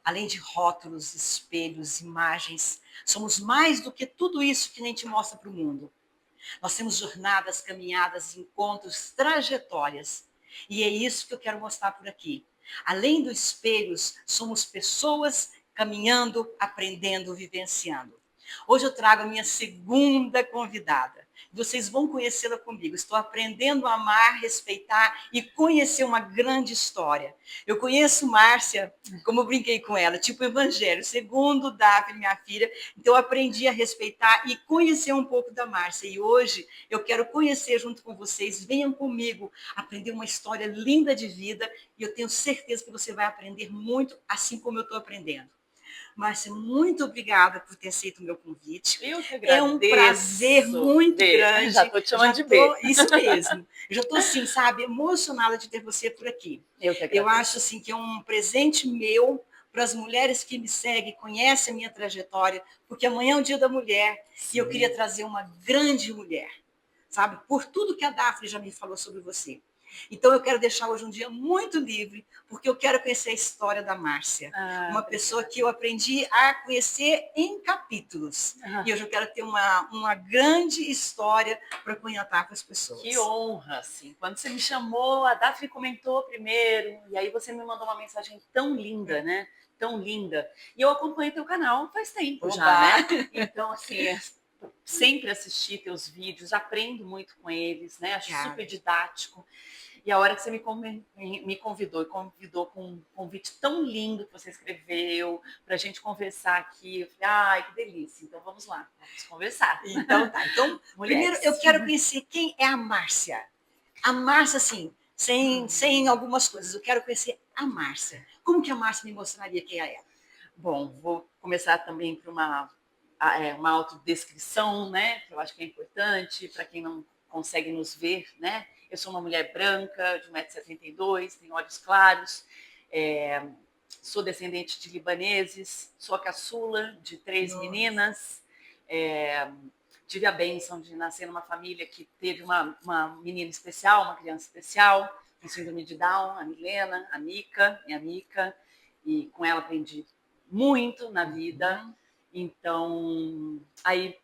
além de rótulos, espelhos, imagens, somos mais do que tudo isso que nem te mostra para o mundo. Nós temos jornadas, caminhadas, encontros, trajetórias. E é isso que eu quero mostrar por aqui. Além dos espelhos, somos pessoas caminhando, aprendendo, vivenciando. Hoje eu trago a minha segunda convidada. Vocês vão conhecê-la comigo. Estou aprendendo a amar, respeitar e conhecer uma grande história. Eu conheço Márcia, como eu brinquei com ela, tipo Evangelho, segundo Davi, minha filha. Então eu aprendi a respeitar e conhecer um pouco da Márcia. E hoje eu quero conhecer junto com vocês. Venham comigo aprender uma história linda de vida e eu tenho certeza que você vai aprender muito, assim como eu estou aprendendo. Márcia, muito obrigada por ter aceito o meu convite. Eu que É um prazer agradeço. muito B. Já grande. estou te chamando de B. Isso mesmo. Eu já estou assim, sabe, emocionada de ter você por aqui. Eu que Eu agradeço. acho assim que é um presente meu para as mulheres que me seguem, conhecem a minha trajetória, porque amanhã é o Dia da Mulher. Sim. E eu queria trazer uma grande mulher, sabe, por tudo que a Daphne já me falou sobre você. Então, eu quero deixar hoje um dia muito livre, porque eu quero conhecer a história da Márcia. Uma pessoa que eu aprendi a conhecer em capítulos. E hoje eu quero ter uma grande história para contar com as pessoas. Que honra, assim. Quando você me chamou, a Daphne comentou primeiro, e aí você me mandou uma mensagem tão linda, né? Tão linda. E eu acompanho teu canal faz tempo já, né? Então, assim, sempre assisti teus vídeos, aprendo muito com eles, né? Acho super didático. E a hora que você me convidou, e convidou com um convite tão lindo que você escreveu, para a gente conversar aqui, eu falei, ai, que delícia, então vamos lá, vamos conversar. Então tá, então, primeiro eu quero conhecer quem é a Márcia. A Márcia, assim, sem algumas coisas, eu quero conhecer a Márcia. Como que a Márcia me mostraria quem é ela? Bom, vou começar também por uma autodescrição, né, que eu acho que é importante para quem não consegue nos ver, né? Eu sou uma mulher branca, de 1,72 m, tenho olhos claros, sou descendente de libaneses, sou a caçula de 3 meninas, tive a bênção de nascer numa família que teve uma menina especial, uma criança especial, com síndrome de Down, a Milena, a Mica, minha Mica, e com ela aprendi muito na vida. Então, aí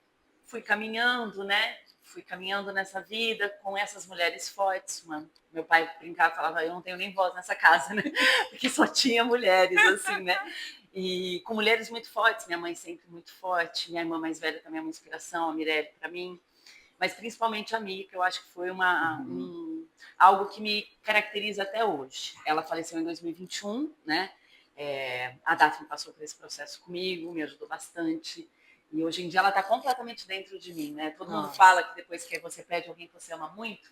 fui caminhando, né? Fui caminhando nessa vida com essas mulheres fortes. Meu pai brincava e falava, eu não tenho nem voz nessa casa, né? Porque só tinha mulheres, assim, né? E com mulheres muito fortes, minha mãe sempre muito forte, minha irmã mais velha também é uma inspiração, a Mirelle para mim, mas principalmente a Mica, eu acho que foi algo que me caracteriza até hoje. Ela faleceu em 2021, né? A Daphne passou por esse processo comigo, me ajudou bastante. E hoje em dia ela está completamente dentro de mim, né? Todo mundo fala que depois que você perde alguém que você ama muito,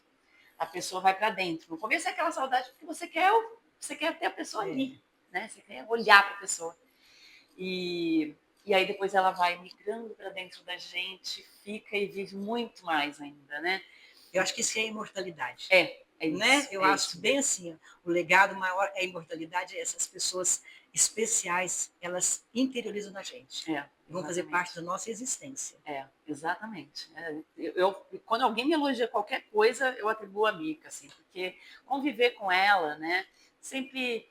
a pessoa vai para dentro. No começo é aquela saudade porque você quer ter a pessoa ali, né? Você quer olhar para a pessoa. E aí depois ela vai migrando para dentro da gente, fica e vive muito mais ainda, né? Eu acho que isso é a imortalidade. É isso, né? Eu acho bem assim, o legado maior é a imortalidade, essas pessoas especiais, elas interiorizam na gente. Vão fazer parte da nossa existência. Exatamente. Quando alguém me elogia qualquer coisa, eu atribuo a Mica, assim, porque conviver com ela, né, sempre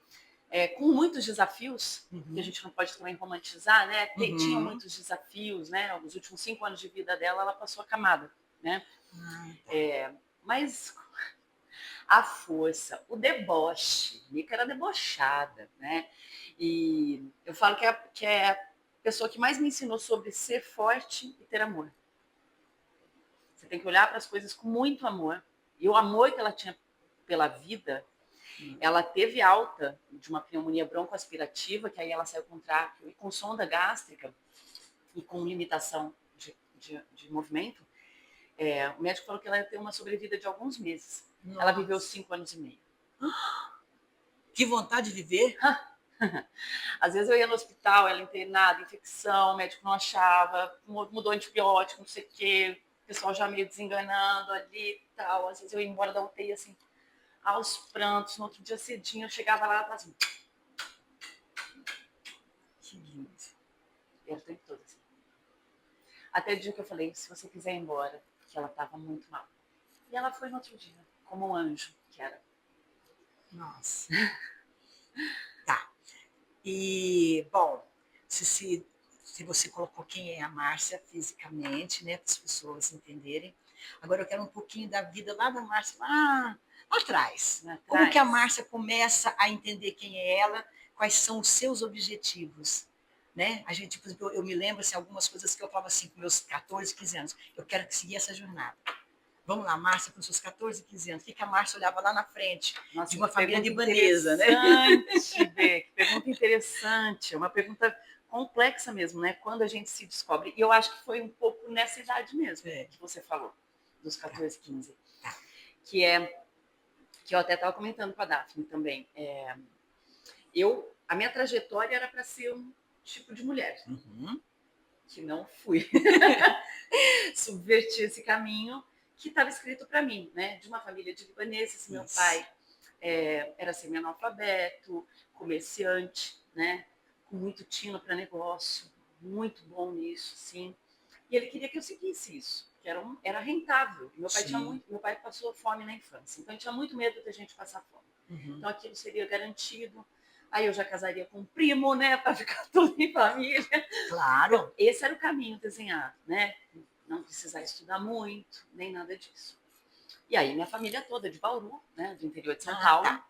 com muitos desafios, que a gente não pode também romantizar, né? Tinham muitos desafios, né? Os últimos 5 anos de vida dela, ela passou acamada, né? Mas a força, o deboche, Mica era debochada, né? E eu falo que é a pessoa que mais me ensinou sobre ser forte e ter amor. Você tem que olhar para as coisas com muito amor. E o amor que ela tinha pela vida, ela teve alta de uma pneumonia broncoaspirativa, que aí ela saiu com tráqueo e com sonda gástrica e com limitação de movimento. O médico falou que ela ia ter uma sobrevida de alguns meses. Nossa. Ela viveu 5 anos e meio. Que vontade de viver! Às vezes eu ia no hospital, ela internada, infecção, o médico não achava, mudou antibiótico, não sei o quê, o pessoal já meio desenganando ali e tal. Às vezes eu ia embora da UTI assim, aos prantos, no outro dia cedinho eu chegava lá e ela assim. Que lindo. E era o tempo todo assim. Até o dia que eu falei, se você quiser ir embora, que ela estava muito mal. E ela foi no outro dia, como um anjo que era. Nossa. Tá. E, bom, se, se, se você colocou quem é a Márcia fisicamente, né, para as pessoas entenderem. Agora eu quero um pouquinho da vida lá da Márcia, lá atrás. Lá Como que a atrás. Márcia começa a entender quem é ela, quais são os seus objetivos? Né? A gente, por exemplo, eu me lembro assim, algumas coisas que eu falava assim, com meus 14, 15 anos. Eu quero seguir essa jornada. Vamos lá, Márcia, com seus 14, 15 anos. O que que a Márcia olhava lá na frente de Nossa, uma que família pergunta libanesa, né? interessante, Bê, que pergunta interessante. É uma pergunta complexa mesmo, né? Quando a gente se descobre. E eu acho que foi um pouco nessa idade mesmo É, que você falou, dos tá, 14, 15. tá. Que é que eu até estava comentando com a Daphne também. A minha trajetória era para ser um tipo de mulher, Uhum. que não fui. Subverti esse caminho que estava escrito para mim, né? De uma família de libaneses, meu Isso. pai era semi-analfabeto, comerciante, né? Com muito tino para negócio, muito bom nisso, sim. E ele queria que eu seguisse isso, que era rentável. Sim. Meu pai passou fome na infância, então ele tinha muito medo da gente passar fome. Uhum. Então aquilo seria garantido. Aí eu já casaria com um primo, né, para ficar tudo em família. Então Claro. esse era o caminho desenhado, né? Não precisar estudar muito, nem nada disso. E aí minha família toda de Bauru, né, do interior de São Ah, tá. Paulo.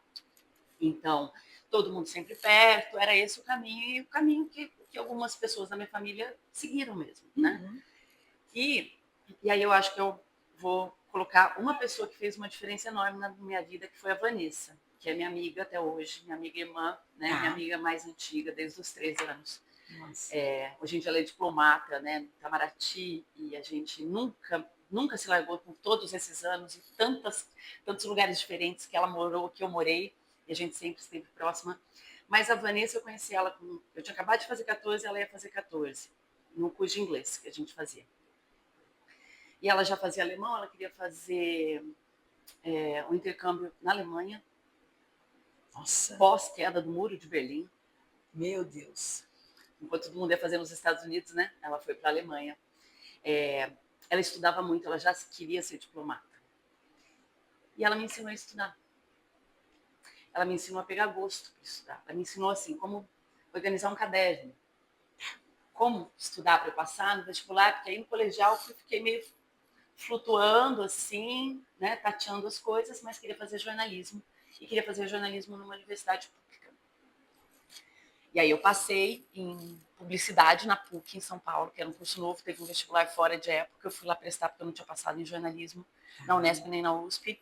Então todo mundo sempre perto, era esse o caminho e o caminho que algumas pessoas da minha família seguiram mesmo, né? Uhum. E, e aí eu acho que eu vou colocar uma pessoa que fez uma diferença enorme na minha vida, que foi a Vanessa, que é minha amiga até hoje, minha amiga irmã, né? Minha Tá. amiga mais antiga, desde os 13 anos. Nossa. Hoje em dia ela é diplomata, né? No Itamaraty, e a gente nunca se largou por todos esses anos e tantos lugares diferentes que ela morou, que eu morei, e a gente sempre esteve próxima. Mas a Vanessa, eu conheci ela, eu tinha acabado de fazer 14, ela ia fazer 14, no curso de inglês que a gente fazia. E ela já fazia alemão, ela queria fazer um intercâmbio na Alemanha, Nossa. pós-queda do Muro de Berlim. Meu Deus. Enquanto todo mundo ia fazer nos Estados Unidos, né? Ela foi para a Alemanha. É, ela estudava muito, ela já queria ser diplomata. E ela me ensinou a estudar. Ela me ensinou a pegar gosto por estudar. Ela me ensinou assim como organizar um caderno, como estudar para passar no vestibular, porque aí no colegial eu fiquei meio flutuando assim, né, tateando as coisas, mas queria fazer jornalismo e queria fazer jornalismo numa universidade pública. E aí eu passei em publicidade na PUC em São Paulo, que era um curso novo, teve um vestibular fora de época, eu fui lá prestar porque eu não tinha passado em jornalismo na Unesp nem na USP.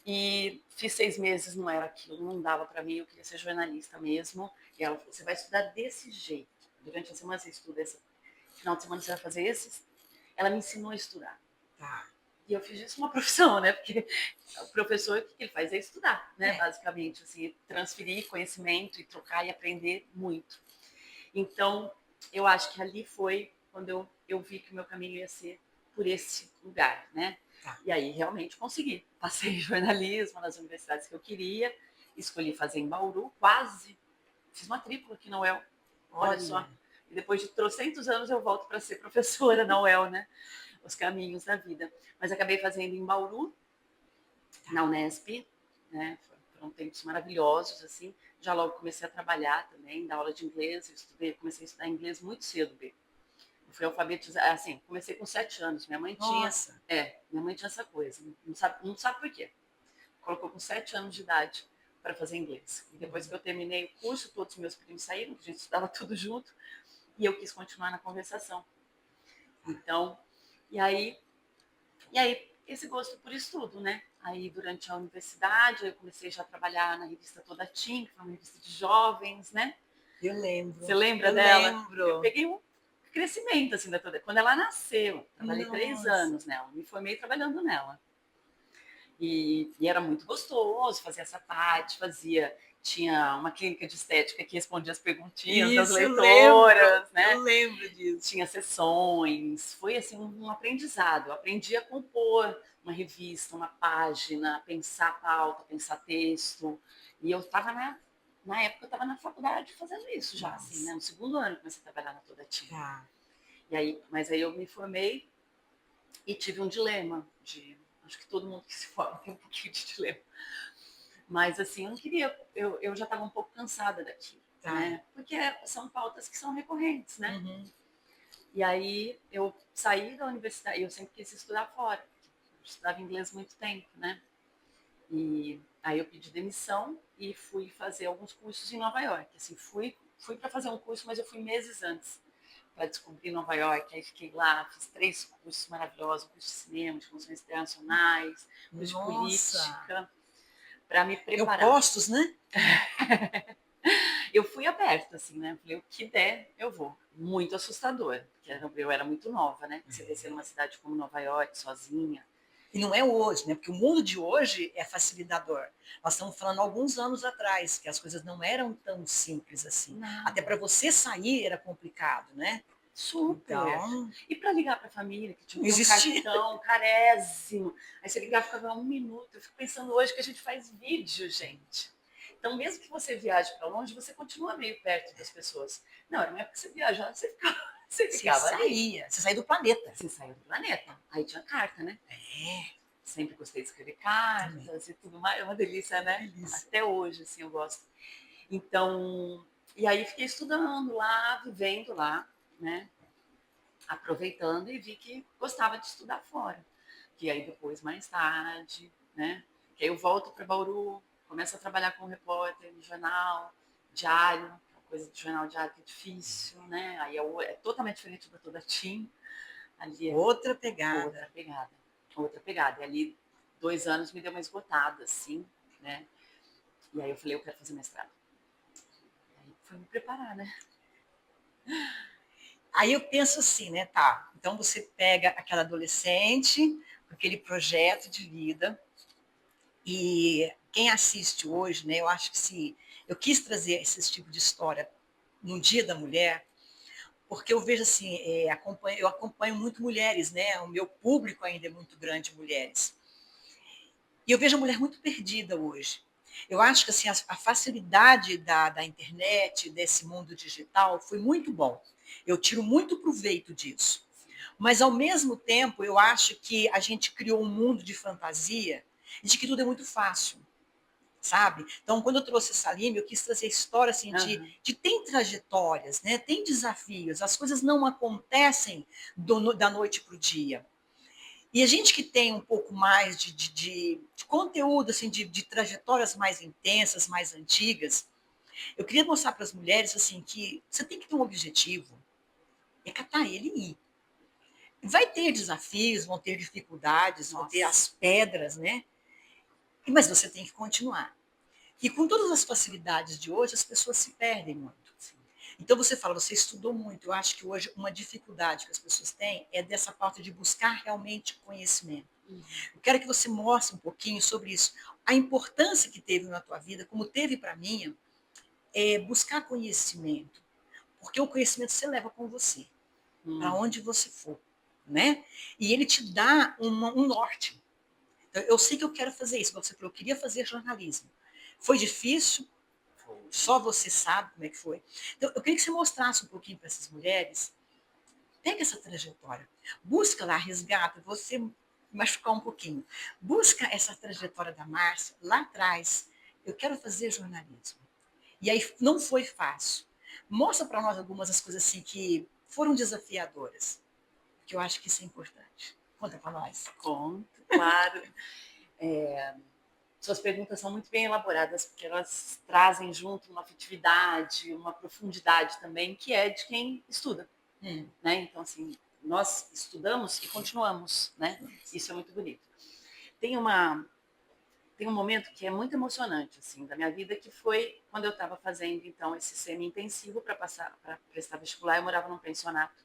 E fiz 6 meses, não era aquilo, não dava para mim, eu queria ser jornalista mesmo. E ela falou: você vai estudar desse jeito. Durante a semana você estuda esse. Final de semana você vai fazer esses. Ela me ensinou a estudar. Tá. E eu fiz isso uma profissão, né? Porque o professor, o que ele faz é estudar, né? É. Basicamente, assim, transferir conhecimento e trocar e aprender muito. Então, eu acho que ali foi quando eu vi que o meu caminho ia ser por esse lugar, né? Tá. E aí realmente consegui. Passei em jornalismo nas universidades que eu queria, escolhi fazer em Bauru, quase fiz matrícula aqui na UEL. Olha Olha. só. E depois de trocentos anos eu volto para ser professora na UEL, né? Os caminhos da vida. Mas acabei fazendo em Bauru, Tá. na Unesp, né? Foram tempos maravilhosos, assim. Já logo comecei a trabalhar também, dar aula de inglês. Comecei a estudar inglês muito cedo, B. Eu fui alfabetizada, assim, comecei com 7 anos. Nossa. Minha mãe tinha essa coisa, não sabe por quê. Colocou com 7 anos de idade para fazer inglês. E depois que eu terminei o curso, todos os meus primos saíram, a gente estudava tudo junto, e eu quis continuar na conversação. Então, e aí e aí, esse gosto por estudo, né? Aí, durante a universidade, eu comecei já a trabalhar na revista Toda Tim, que foi uma revista de jovens, né? Eu lembro. Você lembra Eu dela? Eu lembro. peguei um crescimento, assim, da Toda. Quando ela nasceu, trabalhei 3 Nossa. anos nela, me formei trabalhando nela. E era muito gostoso fazer essa parte, tinha uma clínica de estética que respondia as perguntinhas das Isso, eu lembro. leitoras, Eu né? lembro disso. Tinha sessões, foi assim um aprendizado. Eu aprendi a compor uma revista, uma página, pensar pauta, pensar texto. E eu estava na época eu estava na faculdade fazendo isso já, assim, né? Nossa. No segundo ano eu comecei a trabalhar na Toda Tim. Tá. Mas aí eu me formei e tive um dilema acho que todo mundo que se forma tem um pouquinho de dilema. Mas assim, eu não queria, eu já estava um pouco cansada daquilo. Tá. né? Porque são pautas que são recorrentes, né? Uhum. E aí eu saí da universidade, eu sempre quis estudar fora, eu estudava inglês há muito tempo, né? E aí eu pedi demissão e fui fazer alguns cursos em Nova York. Assim, fui para fazer um curso, mas eu fui meses antes para descobrir Nova York. Aí fiquei lá, fiz 3 cursos maravilhosos, curso de cinema, de relações internacionais, curso de Nossa! política, para me E preparar. opostos, né? Eu fui aberta, assim, né? Falei, o que der, eu vou. Muito assustador, porque eu era muito nova, né? Você descer numa cidade como Nova York, sozinha. E não é hoje, né? Porque o mundo de hoje é facilitador. Nós estamos falando alguns anos atrás, que as coisas não eram tão simples assim. Até Nada. para você sair era complicado, né? Super. Então, E para ligar para a família, que tinha não que ter um existia. cartão carésimo. Aí você ligava, ficava 1 minuto. Eu fico pensando hoje que a gente faz vídeo, gente. Então, mesmo que você viaje para longe, você continua meio perto das pessoas. Não, era uma época que você viajava, você ficava ali. Você saía do planeta. Você saiu do planeta. Aí tinha carta, né? É, Sempre gostei de escrever também. cartas e tudo mais. É uma delícia, né? Delícia. Até hoje, assim, eu gosto. Então, e aí fiquei estudando lá, vivendo lá, né? Aproveitando e vi que gostava de estudar fora. Que aí depois, mais tarde, né? Que aí eu volto para Bauru, começo a trabalhar como repórter no jornal diário, coisa de jornal diário que é difícil, né? Aí é totalmente diferente do Toda Tim. Ali é Outra outra pegada. pegada, outra pegada. E ali 2 anos me deu uma esgotada, assim, né? E aí eu falei, eu quero fazer mestrado. E aí foi me preparar, né? Aí eu penso assim, né, tá? Então você pega aquela adolescente, aquele projeto de vida, e quem assiste hoje, né, eu acho que se eu quis trazer esse tipo de história no Dia da Mulher, porque eu vejo assim, eu acompanho muito mulheres, né? O meu público ainda é muito grande de mulheres. E eu vejo a mulher muito perdida hoje. Eu acho que assim, a facilidade da internet, desse mundo digital, foi muito bom. Eu tiro muito proveito disso. Mas, ao mesmo tempo, eu acho que a gente criou um mundo de fantasia de que tudo é muito fácil, sabe? Então, quando eu trouxe essa Salim, eu quis trazer a história assim, Uhum. de tem trajetórias, né? Tem desafios, as coisas não acontecem da noite para o dia. E a gente que tem um pouco mais de conteúdo, assim, de trajetórias mais intensas, mais antigas, eu queria mostrar para as mulheres assim, que você tem que ter um objetivo, é catar ele e ir. Vai ter desafios, vão ter dificuldades, vão ter Nossa. as pedras, né? Mas você tem que continuar. E com todas as facilidades de hoje, as pessoas se perdem muito. Então você fala, você estudou muito. Eu acho que hoje uma dificuldade que as pessoas têm é dessa parte de buscar realmente conhecimento. Uhum. Eu quero que você mostre um pouquinho sobre isso. A importância que teve na tua vida, como teve para mim, é buscar conhecimento. Porque o conhecimento você leva com você, para Uhum. onde você for. Né? E ele te dá um norte. Então, eu sei que eu quero fazer isso. Você falou, eu queria fazer jornalismo. Foi difícil, só você sabe como é que foi. Então, eu queria que você mostrasse um pouquinho para essas mulheres. Pega essa trajetória. Busca lá, resgata. Você machucar um pouquinho. Busca essa trajetória da Márcia lá atrás. Eu quero fazer jornalismo. E aí não foi fácil. Mostra para nós algumas das coisas assim que foram desafiadoras, que eu acho que isso é importante. Conta para nós. Conto, claro. Suas perguntas são muito bem elaboradas, porque elas trazem junto uma afetividade, uma profundidade também, que é de quem estuda. Né? Então, assim, nós estudamos e continuamos, né? Isso é muito bonito. Tem uma tem um momento que é muito emocionante assim da minha vida, que foi quando eu estava fazendo então esse semi-intensivo para prestar vestibular. Eu morava num pensionato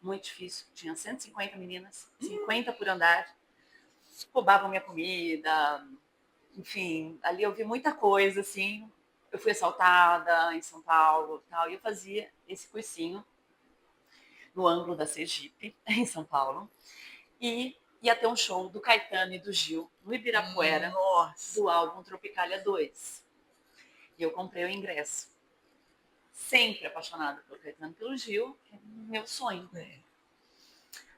muito difícil, tinha 150 meninas, 50 por andar, roubavam minha comida, enfim, ali eu vi muita coisa assim. Eu fui assaltada em São Paulo, tal, e eu fazia esse cursinho no ângulo da Sergipe, em São Paulo, e ia ter um show do Caetano e do Gil no Ibirapuera, Nossa. do álbum Tropicália 2. E eu comprei o ingresso. Sempre apaixonada pelo Caetano e pelo Gil, que é meu sonho. É.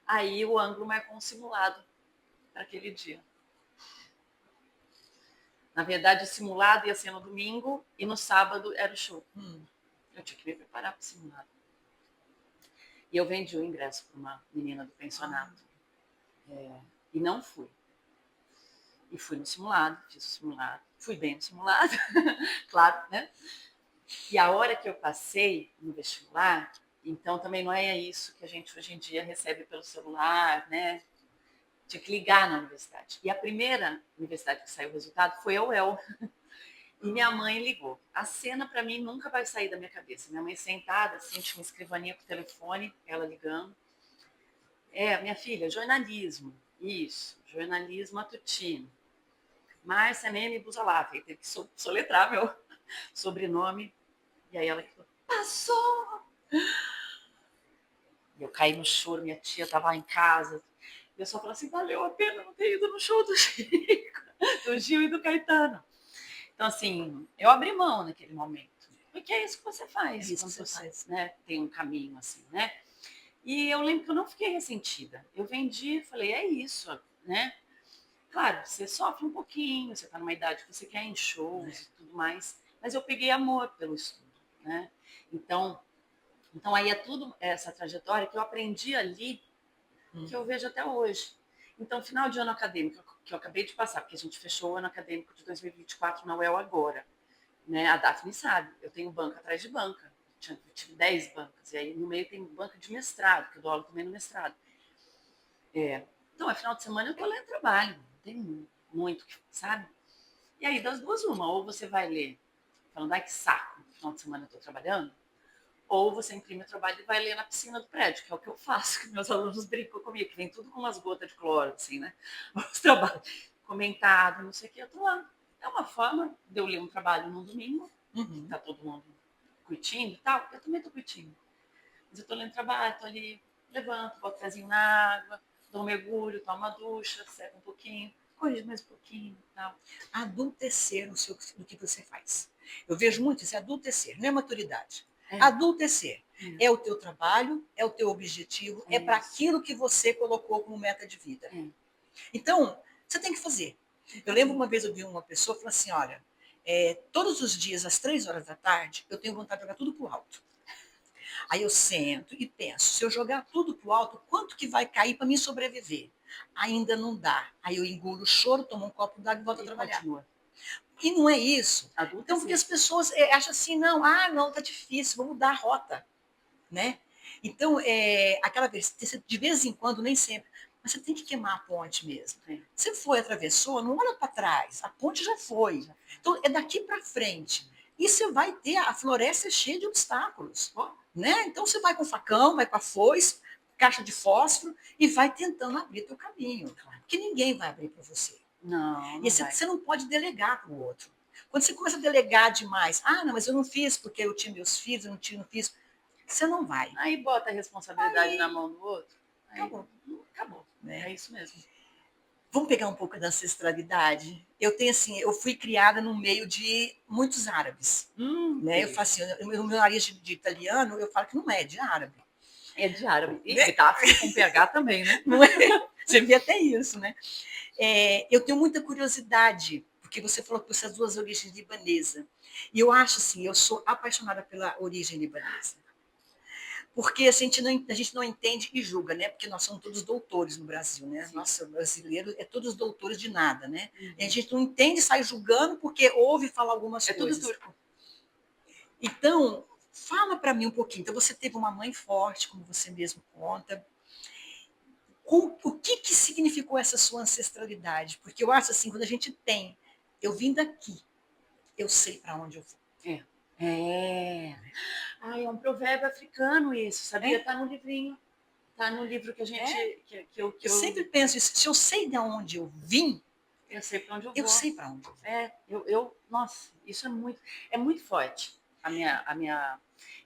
Aí o ângulo marcou um simulado para aquele dia. Na verdade, o simulado ia ser no domingo e no sábado era o show. Eu tinha que me preparar para o simulado. E eu vendi o ingresso para uma menina do pensionato. E não fui. E fui no simulado, fiz o simulado, fui bem no simulado, claro, né? E a hora que eu passei no vestibular, então também não é isso que a gente hoje em dia recebe pelo celular, né? Tinha que ligar na universidade. E a primeira universidade que saiu o resultado foi a UEL. E minha mãe ligou. A cena, para mim, nunca vai sair da minha cabeça. Minha mãe sentada, assim, tinha uma escrivaninha com o telefone, ela ligando. Minha filha, jornalismo. Isso, jornalismo matutino. Márcia Nene Busalave. Teve que soletrar meu sobrenome. E aí ela falou, passou! E eu caí no choro, minha tia estava lá em casa. E eu só falei assim, valeu a pena não ter ido no show do Chico, do Gil e do Caetano. Então, assim, eu abri mão naquele momento. Porque é isso que você faz É isso quando que você você faz. né, tem um caminho assim, né? E eu lembro que eu não fiquei ressentida. Eu vendi e falei, é isso, né? Claro, você sofre um pouquinho, você está numa idade que você quer ir em shows e tudo mais, mas eu peguei amor pelo estudo, né? Então aí é tudo essa trajetória que eu aprendi ali, que eu vejo até hoje. Então, final de ano acadêmico, que eu acabei de passar, porque a gente fechou o ano acadêmico de 2024 na UEL agora, né? A Daphne sabe, eu tenho banca atrás de banca. Eu tive 10 bancas, e aí no meio tem banca de mestrado, que eu dou aula também no mestrado. Então, é final de semana eu tô lendo trabalho, não tem muito, sabe? E aí, das duas, uma, ou você vai ler, falando, ai que saco, no final de semana eu tô trabalhando, ou você imprime o trabalho e vai ler na piscina do prédio, que é o que eu faço, que meus alunos brincam comigo, que vem tudo com umas gotas de cloro, assim, né? Os trabalhos comentados, não sei o que, eu tô lá. É uma forma de eu ler um trabalho no domingo, tá todo mundo curtindo e tal, eu também tô curtindo. Mas eu tô lendo trabalho, tô ali, levanto, boto o pezinho na água, dou um mergulho, tomo uma ducha, seco um pouquinho, corrijo mais um pouquinho e tal. Adultecer no que você faz. Eu vejo muito isso, é adultecer, não é maturidade. É. Adultecer é o teu trabalho, é o teu objetivo, é para isso. aquilo que você colocou como meta de vida. É. Então, você tem que fazer. Eu lembro uma vez eu vi uma pessoa falando assim, olha, todos os dias, às 3 horas da tarde, eu tenho vontade de jogar tudo pro alto. Aí eu sento e penso, se eu jogar tudo pro alto, quanto que vai cair para mim sobreviver? Ainda não dá. Aí eu engulo o choro, tomo um copo d'água e volto a trabalhar. Continua. E não é isso. Adulto Então, porque as pessoas acham assim, não, tá difícil, vamos mudar a rota, né? Então, aquela vez, de vez em quando, nem sempre, mas você tem que queimar a ponte mesmo. Você foi, atravessou, não olha para trás, a ponte já foi. Então, é daqui para frente. E você vai ter, a floresta é cheia de obstáculos, né? Então, você vai com o facão, vai com a foice, caixa de fósforo e vai tentando abrir teu caminho. Porque ninguém vai abrir para você. Não, não E você não pode delegar para o outro. Quando você começa a delegar demais, não, mas eu não fiz porque eu tinha meus filhos, eu não fiz. Você não vai. Aí bota a responsabilidade na mão do outro. Aí, acabou. Né? É isso mesmo. Vamos pegar um pouco da ancestralidade. Eu tenho assim, eu fui criada no meio de muitos árabes. Né? Eu faço assim, o meu nariz de italiano, eu falo que não é de árabe. É de árabe. E tá com PH também, né? Não é? Você vê até isso, né? Eu tenho muita curiosidade, porque você falou que você é das duas origens libanesa. E eu acho assim, eu sou apaixonada pela origem libanesa. Porque a gente não entende e julga, né? Porque nós somos todos doutores no Brasil, né? Sim. Nossa, brasileiro é todos doutores de nada, né? E a gente não entende e sai julgando porque ouve falar algumas coisas. É tudo turco. Então, fala para mim um pouquinho. Então, você teve uma mãe forte, como você mesmo conta. O que significou essa sua ancestralidade? Porque eu acho assim, quando a gente tem, eu vim daqui, eu sei para onde eu vou. É um provérbio africano isso, sabia? Tá no livrinho. Tá no livro que a gente... Eu sempre penso isso. Se eu sei de onde eu vim, eu sei para onde eu vou. Eu sei para onde eu vou. Nossa, isso é muito forte.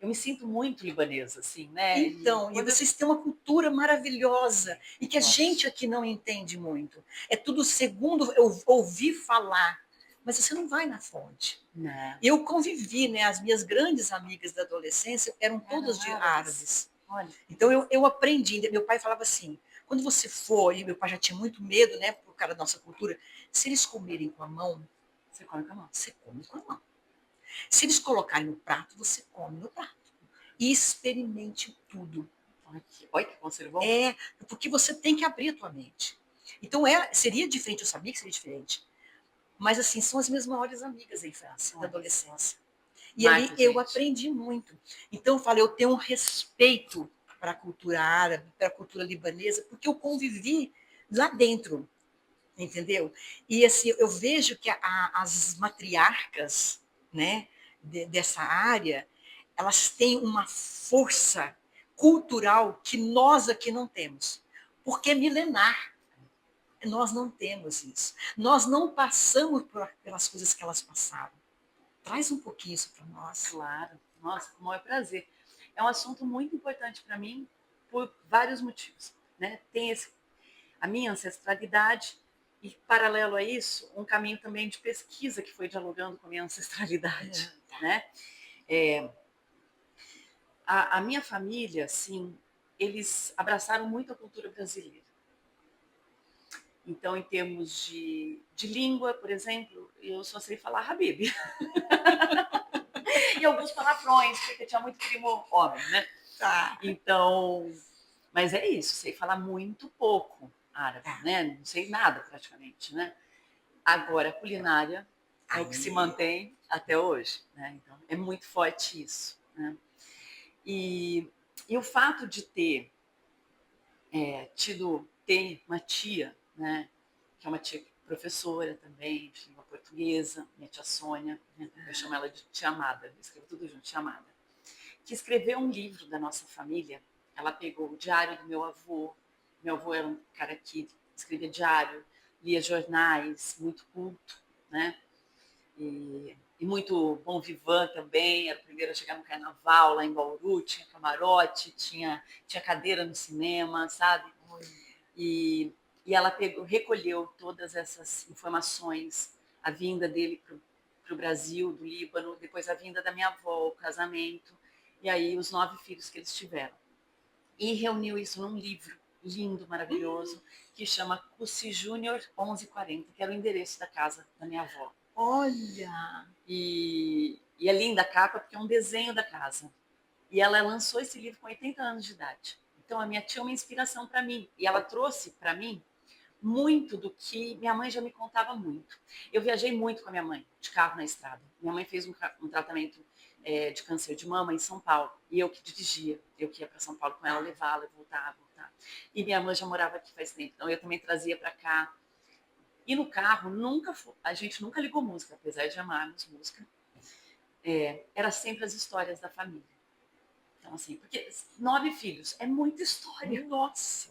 Eu me sinto muito libanesa, assim, né? Então, e vocês têm uma cultura maravilhosa e que a gente aqui não entende muito. É tudo segundo eu ouvi falar, mas você não vai na fonte. Não. Eu convivi, né? As minhas grandes amigas da adolescência eram todas de árabes. Olha. Então eu aprendi. Meu pai falava assim: quando você for, e meu pai já tinha muito medo, né? Por causa da nossa cultura, se eles comerem com a mão, você come com a mão. Você come com a mão. Se eles colocarem no prato, você come no prato. E experimente tudo. Olha que conservou. Porque você tem que abrir a tua mente. Então, seria diferente, eu sabia que seria diferente. Mas, assim, são as minhas maiores amigas da infância, da adolescência. E ali eu aprendi muito. Então, eu falei, eu tenho um respeito para a cultura árabe, para a cultura libanesa, porque eu convivi lá dentro, entendeu? E, assim, eu vejo que as matriarcas, né, dessa área, elas têm uma força cultural que nós aqui não temos, porque é milenar. Nós não temos isso. Nós não passamos pelas coisas que elas passaram. Traz um pouquinho isso para nós. Claro. Nossa, com o maior prazer. É um assunto muito importante para mim por vários motivos. Né? Tem a minha ancestralidade e, paralelo a isso, um caminho também de pesquisa que foi dialogando com a minha ancestralidade. Né? A minha família, assim, eles abraçaram muito a cultura brasileira. Então, em termos de língua, por exemplo, eu só sei falar Habib. E alguns palavrões, porque tinha muito primo homem, né? Tá. Então, mas é isso, sei falar muito pouco árabe, né? Não sei nada praticamente, né? Agora, a culinária é o que se mantém até hoje, né? Então, é muito forte isso, né? E o fato de ter ter uma tia, né? Que é uma tia professora também, de língua portuguesa, minha tia Sônia, né? Eu chamo ela de tia Amada, eu escrevo tudo junto, tia Amada, que escreveu um livro da nossa família. Ela pegou o diário do meu avô era um cara que escrevia diário, lia jornais, muito culto, né? E muito bom vivant também, era o primeiro a chegar no carnaval lá em Bauru, tinha camarote, tinha cadeira no cinema, sabe? E ela recolheu todas essas informações, a vinda dele para o Brasil, do Líbano, depois a vinda da minha avó, o casamento, e aí os 9 filhos que eles tiveram. E reuniu isso num livro lindo, maravilhoso, que chama Cussi Júnior 1140, que era o endereço da casa da minha avó. Olha! E é linda a capa, porque é um desenho da casa. E ela lançou esse livro com 80 anos de idade. Então, a minha tia é uma inspiração para mim. E ela trouxe para mim muito do que minha mãe já me contava muito. Eu viajei muito com a minha mãe, de carro na estrada. Minha mãe fez um tratamento de câncer de mama em São Paulo. E eu que dirigia. Eu que ia para São Paulo com ela, levá-la, voltar. E minha mãe já morava aqui faz tempo. Então, eu também trazia para cá. E no carro, a gente nunca ligou música, apesar de amarmos música. Era sempre as histórias da família. Então, assim, porque 9 filhos é muita história. Nossa!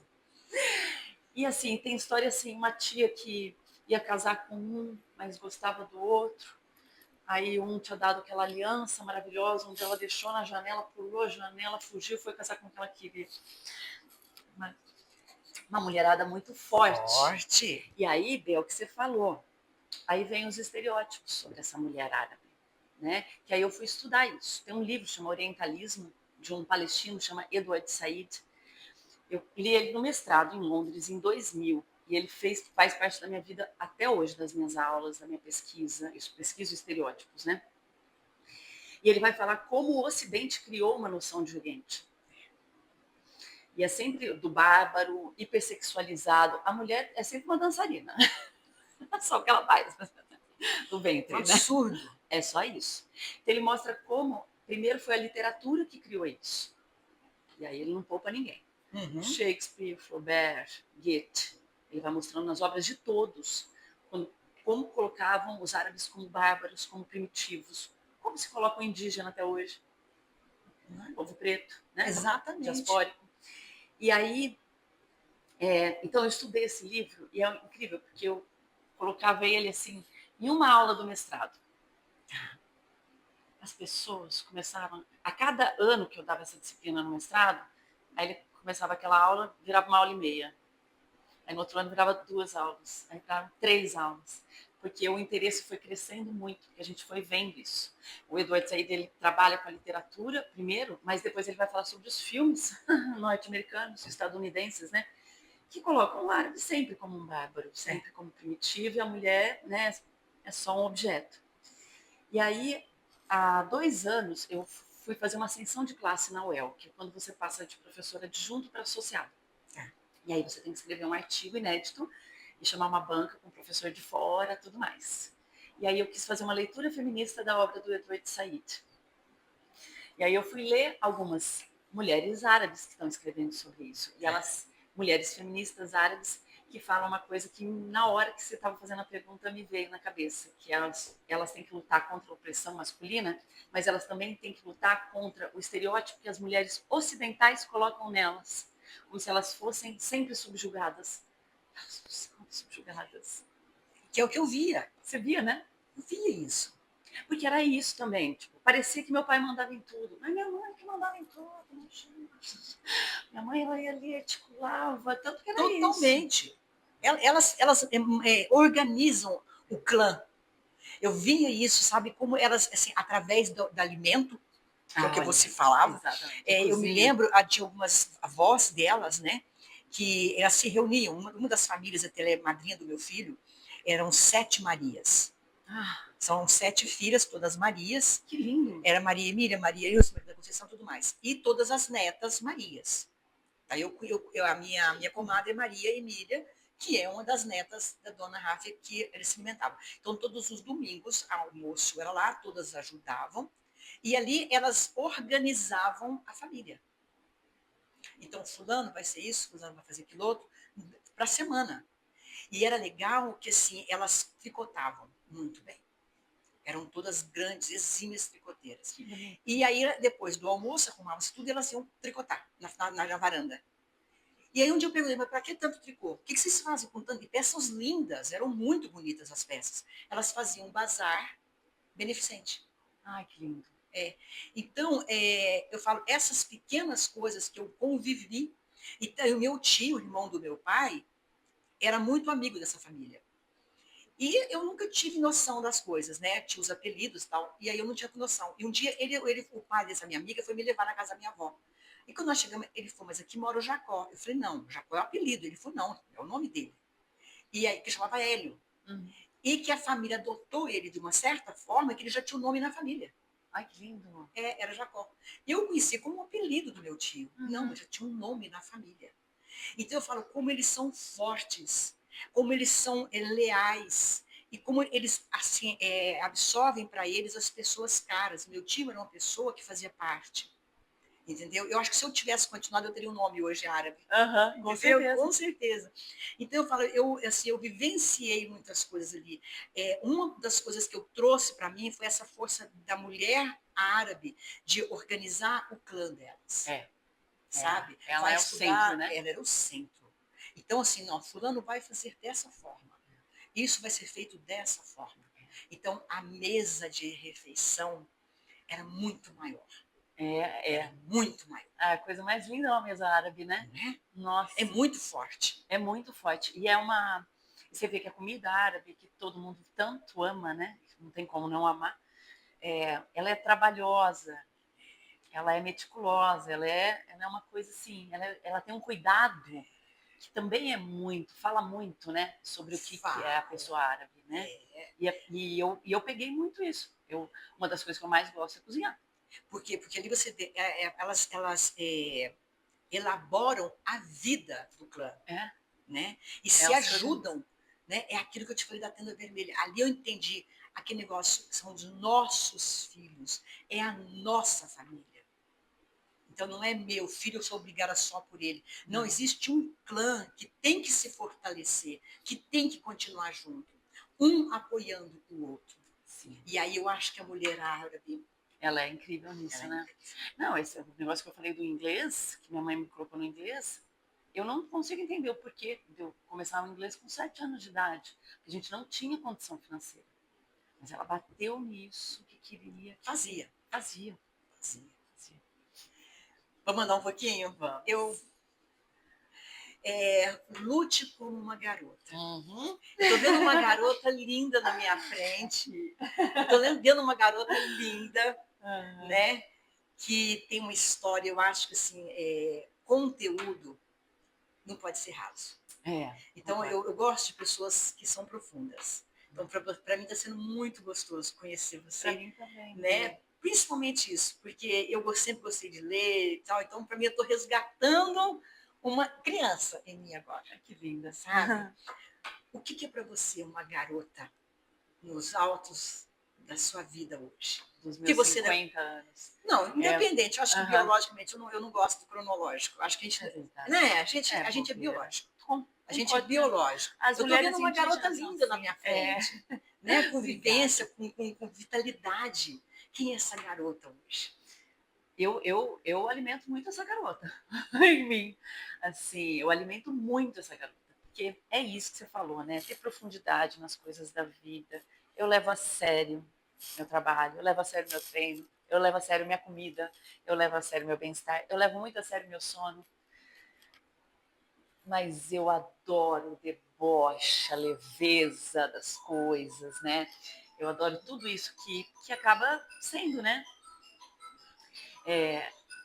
E, assim, tem história, assim, uma tia que ia casar com um, mas gostava do outro. Aí um tinha dado aquela aliança maravilhosa, onde ela deixou na janela, pulou a janela, fugiu, foi casar com quem ela queria. Uma mulherada muito forte. E aí, Bel, o que você falou, aí vem os estereótipos sobre essa mulher árabe, né? Que aí eu fui estudar isso. Tem um livro chamado Orientalismo, de um palestino, chama Edward Said. Eu li ele no mestrado em Londres, em 2000, e ele faz parte da minha vida até hoje, das minhas aulas, da minha pesquisa. Eu pesquiso estereótipos, né? E ele vai falar como o Ocidente criou uma noção de Oriente. E é sempre do bárbaro, hipersexualizado. A mulher é sempre uma dançarina. Só o que ela faz do ventre, né? Absurdo. É só isso. Então, ele mostra como, primeiro, foi a literatura que criou isso. E aí ele não poupa ninguém. Uhum. Shakespeare, Flaubert, Goethe. Ele vai mostrando nas obras de todos como colocavam os árabes como bárbaros, como primitivos. Como se coloca o indígena até hoje. Povo preto, né? Exatamente. Diaspórico. E aí, então eu estudei esse livro e é incrível, porque eu colocava ele assim, em uma aula do mestrado. As pessoas começavam, a cada ano que eu dava essa disciplina no mestrado, aí ele começava aquela aula, virava 1h30. Aí no outro ano virava 2 aulas, aí viravam 3 aulas. Porque o interesse foi crescendo muito, porque a gente foi vendo isso. O Edward Said, ele trabalha com a literatura primeiro, mas depois ele vai falar sobre os filmes norte-americanos, estadunidenses, né? Que colocam o árabe sempre como um bárbaro, sempre como primitivo, e a mulher, né, é só um objeto. E aí Há 2 anos eu fui fazer uma ascensão de classe na UEL, que é quando você passa de professora adjunto para associado. Tá. E aí você tem que escrever um artigo inédito e chamar uma banca com um professor de fora, tudo mais. E aí eu quis fazer uma leitura feminista da obra do Edward Said. E aí eu fui ler algumas mulheres árabes que estão escrevendo sobre isso. E elas, mulheres feministas árabes, que falam uma coisa que na hora que você estava fazendo a pergunta me veio na cabeça, que elas têm que lutar contra a opressão masculina, mas elas também têm que lutar contra o estereótipo que as mulheres ocidentais colocam nelas, como se elas fossem sempre subjugadas. Elas não são subjugadas. Que é o que eu via. Você via, né? Eu via isso. Porque era isso também, tipo, parecia que meu pai mandava em tudo, mas minha mãe que mandava em tudo, imagina. Minha mãe, ela ia ali, articulava, tanto que era isso. Totalmente. Elas organizam o clã. Eu via isso, sabe, como elas, assim, através do alimento, que é o que Olha, você falava. exatamente. Eu me lembro de algumas avós delas, né, que elas se reuniam. Uma das famílias, até ela é madrinha do meu filho, eram 7 Marias. Ah, São 7 filhas, todas Marias. que lindo. Era Maria Emília, Maria Ilse, Maria da Conceição, tudo mais. E todas as netas Marias. Aí a minha comadre é Maria Emília, que é uma das netas da dona Ráfia, que eles se alimentavam. Então, todos os domingos, almoço era lá, todas ajudavam, e ali elas organizavam a família. Então, fulano vai ser isso, fulano vai fazer aquilo outro, para a semana. E era legal que, assim, elas tricotavam muito bem. Eram todas grandes, exímias tricoteiras. E aí, depois do almoço, arrumava-se tudo e elas iam tricotar na varanda. E aí um dia eu perguntei, mas para que tanto tricô? O que vocês fazem com tanto? E peças lindas, eram muito bonitas as peças. Elas faziam um bazar beneficente. Ai, que lindo. Então, eu falo, essas pequenas coisas que eu convivi, e o meu tio, irmão do meu pai, era muito amigo dessa família. E eu nunca tive noção das coisas, né? Tinha os apelidos e tal, e aí eu não tinha noção. E um dia, o pai dessa minha amiga foi me levar na casa da minha avó. E quando nós chegamos, ele falou, mas aqui mora o Jacó. Eu falei, não, Jacó é o apelido. Ele falou, não, é o nome dele. E aí, que chamava Hélio. E que a família adotou ele de uma certa forma, que ele já tinha o nome na família. Ai, que lindo. Era Jacó. E eu conheci como um apelido do meu tio. Não, mas já tinha um nome na família. Então eu falo como eles são fortes, como eles são leais, e como eles assim absorvem para eles as pessoas caras. Meu tio era uma pessoa que fazia parte. Entendeu? Eu acho que se eu tivesse continuado, eu teria um nome hoje árabe. Com Entendeu? certeza. Com certeza. Então, eu falo, eu vivenciei muitas coisas ali. Uma das coisas que eu trouxe para mim foi essa força da mulher árabe de organizar o clã delas. Sabe? Ela vai é estudar, o centro, né? Ela era o centro. Então, assim, não, fulano vai fazer dessa forma. Isso vai ser feito dessa forma. Então, a mesa de refeição era muito maior. Era muito maior. A coisa mais linda é uma mesa árabe, né? Né? Nossa. É muito forte. É muito forte. E é uma. Você vê que a comida árabe, que todo mundo tanto ama, né? Não tem como não amar. Ela é trabalhosa, ela é meticulosa, ela é uma coisa assim, ela tem um cuidado que também é muito, fala muito, né? Sobre o que é a pessoa árabe, né? E eu peguei muito isso. Uma das coisas que eu mais gosto é cozinhar. Por quê? Porque ali elas elaboram a vida do clã. Né? E se ajudam. Né? É aquilo que eu te falei da tenda vermelha. Ali eu entendi aquele negócio, são os nossos filhos, é a nossa família. Então não é meu filho, eu sou obrigada só por ele. Não, existe um clã que tem que se fortalecer, que tem que continuar junto, um apoiando o outro. Sim. E aí eu acho que a mulher árabe, ela é incrível nisso, né? Não, esse negócio que eu falei do inglês, que minha mãe me colocou no inglês, eu não consigo entender o porquê de eu começar o inglês com 7 anos de idade. A gente não tinha condição financeira. Mas ela bateu nisso, que queria. Fazia. Vamos mandar um pouquinho? Vamos. Lute como uma garota. Uhum. Estou vendo uma garota linda na minha frente. Estou vendo uma garota linda, né? Que tem uma história, eu acho que assim, conteúdo não pode ser raso. Então, eu gosto de pessoas que são profundas. Então, para mim está sendo muito gostoso conhecer Para você, mim também. né? Principalmente isso, porque eu sempre gostei de ler e tal, então para mim eu estou resgatando uma criança em mim agora, Que linda. sabe? O que é para você uma garota nos altos da sua vida hoje? Dos Que meus você 50 anos. não, independente, eu acho que Aham. biologicamente eu não gosto do cronológico. Acho que a É gente, verdade. né, a gente é Bobeira. biológico. A gente é Concordo plenamente. biológico. As Eu estou vendo mulheres uma garota indígenas são linda na assim. minha frente, né? Com vivência, Obrigada. com vitalidade. Quem é essa garota hoje? Eu alimento muito essa garota em mim. Assim, eu alimento muito essa garota. Porque é isso que você falou, né? Ter profundidade nas coisas da vida. Eu levo a sério meu trabalho, eu levo a sério meu treino, eu levo a sério minha comida, eu levo a sério meu bem-estar, eu levo muito a sério meu sono. Mas eu adoro o deboche, a leveza das coisas, né? Eu adoro tudo isso que acaba sendo, né?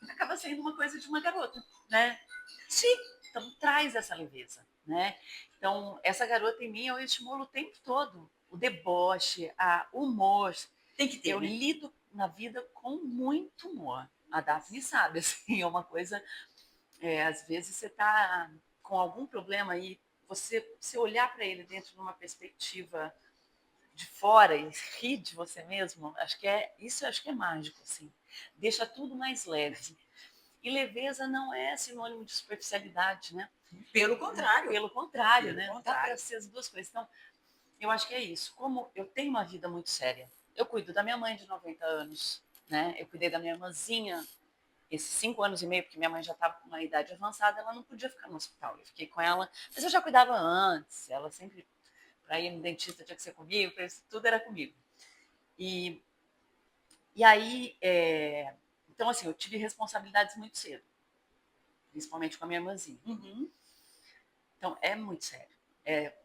Acaba sendo uma coisa de uma garota, né? Sim, Então traz essa leveza, né? Então essa garota em mim eu estimulo o tempo todo, o deboche, o humor. tem que ter, Eu né? lido na vida com muito humor. A Daphne sabe, assim, é uma coisa. Às vezes você está com algum problema e você olhar para ele dentro de uma perspectiva de fora e rir de você mesmo, acho que é mágico, assim. Deixa tudo mais leve. E leveza não é sinônimo de superficialidade, né? Pelo contrário. Pelo contrário, Pelo né? Dá para contrário. ser as duas coisas. Então, eu acho que é isso. Como eu tenho uma vida muito séria, eu cuido da minha mãe de 90 anos, né? Eu cuidei da minha irmãzinha esses 5 anos e meio, porque minha mãe já estava com uma idade avançada, ela não podia ficar no hospital. Eu fiquei com ela, mas eu já cuidava antes. Ela sempre, para ir no dentista, tinha que ser comigo, tudo era comigo. E, e aí, então, assim, eu tive responsabilidades muito cedo, principalmente com a minha irmãzinha. Uhum. Então, é muito sério.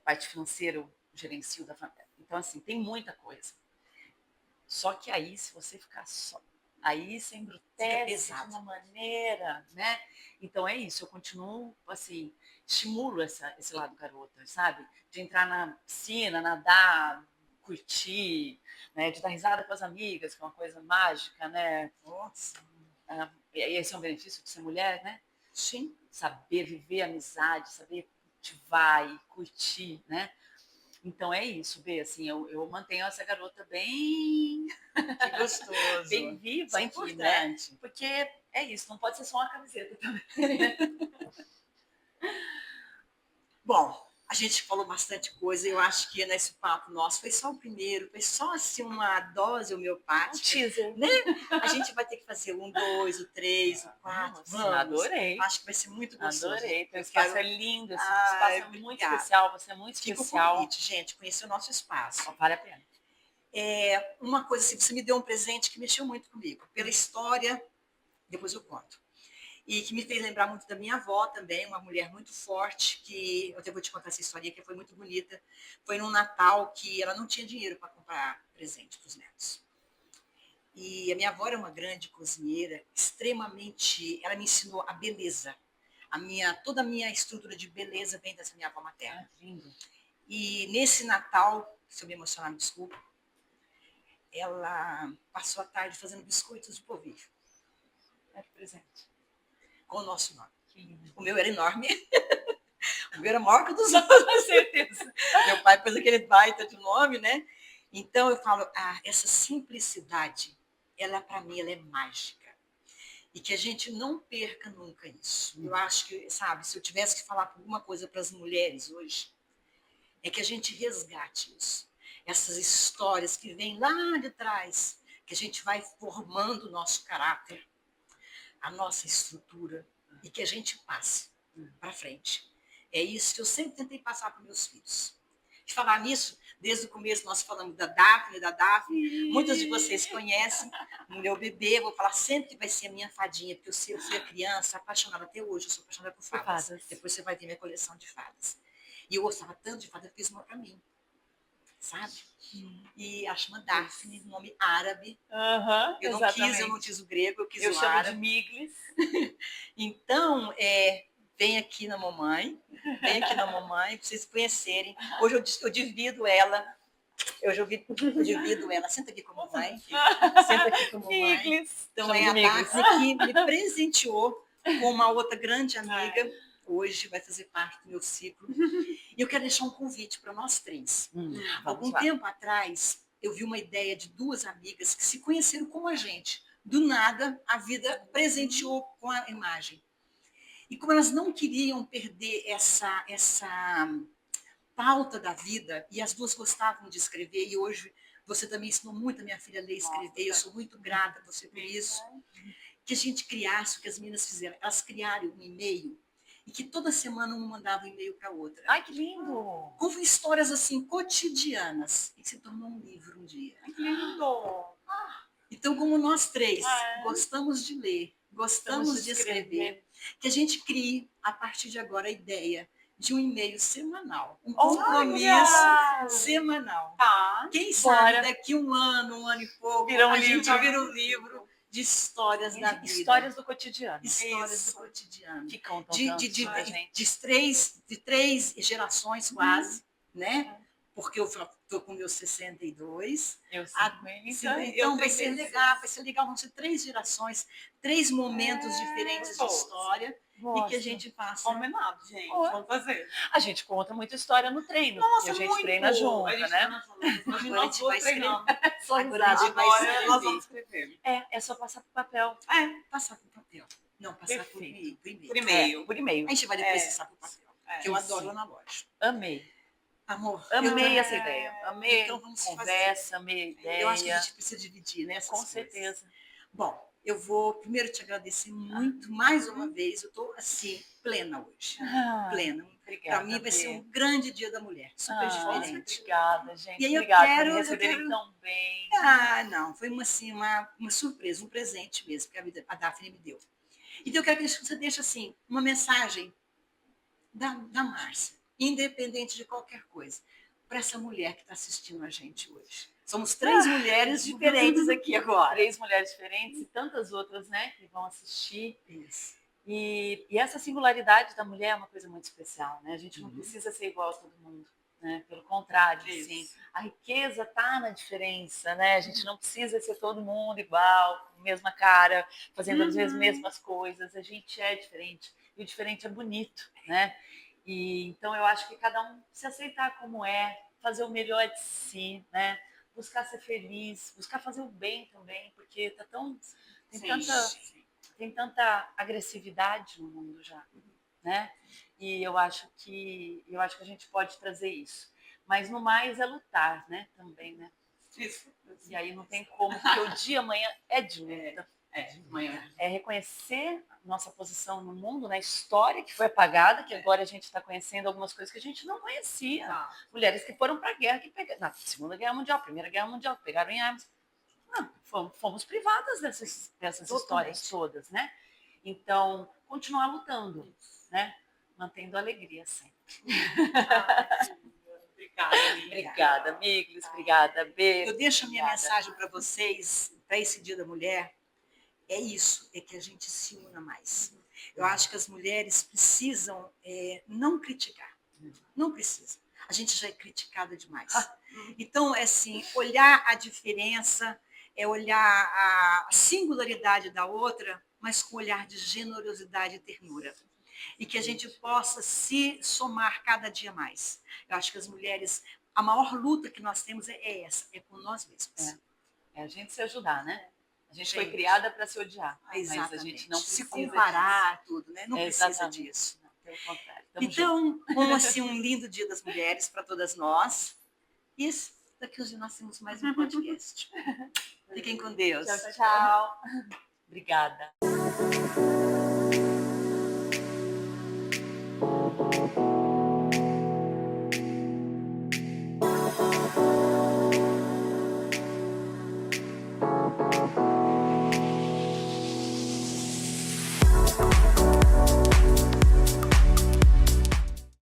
Parte financeira, eu gerencio da família. Então, assim, tem muita coisa. Só que aí, se você ficar só, aí você Fica embrutece de pesado. uma maneira, né? Então é isso, eu continuo, assim, estimulo esse lado garota, sabe? De entrar na piscina, nadar, curtir, né? De dar risada com as amigas, que é uma coisa mágica, né? Nossa. E esse é um benefício de ser mulher, né? Sim. Saber viver amizade, saber cultivar e curtir, né? Então é isso, Bê, assim, eu mantenho essa garota bem, Que gostoso. bem viva Isso é aqui, né? importante. Porque é isso, não pode ser só uma camiseta também. Bom, a gente falou bastante coisa. Eu acho que nesse papo nosso foi só o primeiro, foi só assim uma dose Um homeopática, teaser. né? A gente vai ter que fazer o 1, 2, o 3, o 4. Vamos. Adorei. Acho que vai ser muito gostoso. Adorei. Teu Eu espaço quero. é lindo, esse espaço é muito Obrigada. especial, você é muito Fica o especial. convite, gente, conhecer o nosso espaço. Vale a pena. Uma coisa assim, você me deu um presente que mexeu muito comigo. Pela história, depois eu conto. E que me fez lembrar muito da minha avó também, uma mulher muito forte, que eu até vou te contar essa história que foi muito bonita. Foi num Natal que ela não tinha dinheiro para comprar presente para os netos. E a minha avó era uma grande cozinheira, extremamente. Ela me ensinou a beleza. Toda a minha estrutura de beleza vem dessa minha avó materna. Lindo. E nesse Natal, se eu me emocionar, me desculpa, ela passou a tarde fazendo biscoitos de polvilho. É de presente. Com o nosso nome. Que lindo. O meu era enorme. O meu era maior que o dos outros. Com certeza. Meu pai pôs aquele baita de nome, né? Então eu falo, essa simplicidade, ela para mim, ela é mágica. E que a gente não perca nunca isso. Eu acho que, sabe, se eu tivesse que falar alguma coisa para as mulheres hoje, é que a gente resgate isso. Essas histórias que vêm lá de trás, que a gente vai formando o nosso caráter, a nossa estrutura, e que a gente passe para frente. É isso que eu sempre tentei passar para meus filhos. De falar nisso, desde o começo nós falamos da Daphne. Muitos de vocês conhecem o meu bebê. Eu vou falar sempre que vai ser a minha fadinha, porque eu fui a criança apaixonada até hoje. Eu sou apaixonada por fadas. Depois você vai ver minha coleção de fadas. E eu gostava tanto de fadas, eu fiz uma para mim. Sabe? E acho uma Daphne, nome árabe. Eu não quis o grego, eu quis o árabe. Eu chamo de Miglis. Então, vem aqui na mamãe, para vocês conhecerem. Hoje eu divido ela eu divido ela. Senta aqui com a mamãe. Senta aqui com a mamãe. Miglis. Então, é a Daphne que me presenteou com uma outra grande amiga. Hoje vai fazer parte do meu ciclo. E eu quero deixar um convite para nós três. Algum tempo atrás, eu vi uma ideia de duas amigas que se conheceram como a gente. Do nada, a vida presenteou com a imagem. E como elas não queriam perder essa pauta da vida, e as duas gostavam de escrever, e hoje você também ensinou muito a minha filha a ler e escrever, e eu sou muito grata a você por isso, que a gente criasse o que as meninas fizeram. Elas criaram um e-mail, e que toda semana uma mandava um e-mail para a outra. Ai, que lindo! Com histórias assim, cotidianas, e que se tornou um livro um dia. Ai, que lindo! Então, como nós três gostamos de ler, gostamos de escrever, que a gente crie, a partir de agora, a ideia de um e-mail semanal, um compromisso semanal. Tá. Quem sabe daqui um ano e pouco, a gente vira um livro de histórias da vida. Histórias do cotidiano. Histórias do cotidiano. Que contam tanto pra gente. De três gerações quase, né? Porque eu estou com meus 62. Então vai ser legal, vão ser 3 gerações, 3 momentos diferentes de história. E que a gente faça. Combinado, gente. Vamos fazer. A gente conta muita história no treino. Nossa, e a gente muito. treina junto, a gente né? Hoje nós duas treinando. Agora a gente vai Agora nós vamos escrever. É só passar pro papel. Passar pro papel. Não, passar por e-mail. Por e-mail. Por e-mail. A gente vai depois passar pro papel. Que eu adoro lá na loja. Amei. Amor, amei essa ideia. Amei então vamos conversa, amei a ideia. Eu acho que a gente precisa dividir, né? Com certeza. Bom, eu vou primeiro te agradecer muito, mais uma vez. Eu estou, assim, plena hoje. Plena. Obrigada. Para mim vai ser um grande dia da mulher. Super diferente. Obrigada, gente. E aí obrigada por me receberem tão bem. Não, foi uma surpresa, um presente mesmo, que a Daphne me deu. Então eu quero que você deixe, assim, uma mensagem da Márcia, independente de qualquer coisa, para essa mulher que está assistindo a gente hoje. Somos 3 mulheres diferentes aqui agora. 3 mulheres diferentes e tantas outras, né, que vão assistir. Isso. E essa singularidade da mulher é uma coisa muito especial, né? A gente não precisa ser igual a todo mundo, né? Pelo contrário, assim, a riqueza está na diferença, né? A gente não precisa ser todo mundo igual, mesma cara, fazendo as mesmas coisas. A gente é diferente e o diferente é bonito, né? E então eu acho que cada um se aceitar como é, fazer o melhor de si, né? Buscar ser feliz, buscar fazer o bem também, porque tem tanta agressividade no mundo já, né? E eu acho que a gente pode trazer isso. Mas no mais é lutar, né? Também, né? Isso. E aí não tem como, porque o dia amanhã é de luta. Amanhã. É reconhecer nossa posição no mundo, na história que foi apagada, que agora a gente está conhecendo algumas coisas que a gente não conhecia. Mulheres que foram para a guerra, que pegaram na Segunda Guerra Mundial, Primeira Guerra Mundial, que pegaram em armas. Fomos privadas dessas histórias todas, né? Então, continuar lutando, né? Mantendo a alegria sempre. Obrigada, Miglis. Obrigada, Bê. Eu deixo a minha mensagem para vocês, para esse Dia da Mulher. É isso, é que a gente se una mais. Eu acho que as mulheres precisam não criticar. Não precisa. A gente já é criticada demais. Então, é assim, olhar a diferença, é olhar a singularidade da outra, mas com olhar de generosidade e ternura. E que a gente possa se somar cada dia mais. Eu acho que as mulheres, a maior luta que nós temos é essa, é com nós mesmas. É a gente se ajudar, né? A gente foi criada para se odiar, mas a gente não precisa se comparar tudo, né? Não precisa disso. Não, pelo contrário. Então, um lindo Dia das Mulheres para todas nós. E daqui a uns dias nós temos mais um podcast. Fiquem com Deus. Tchau. Obrigada.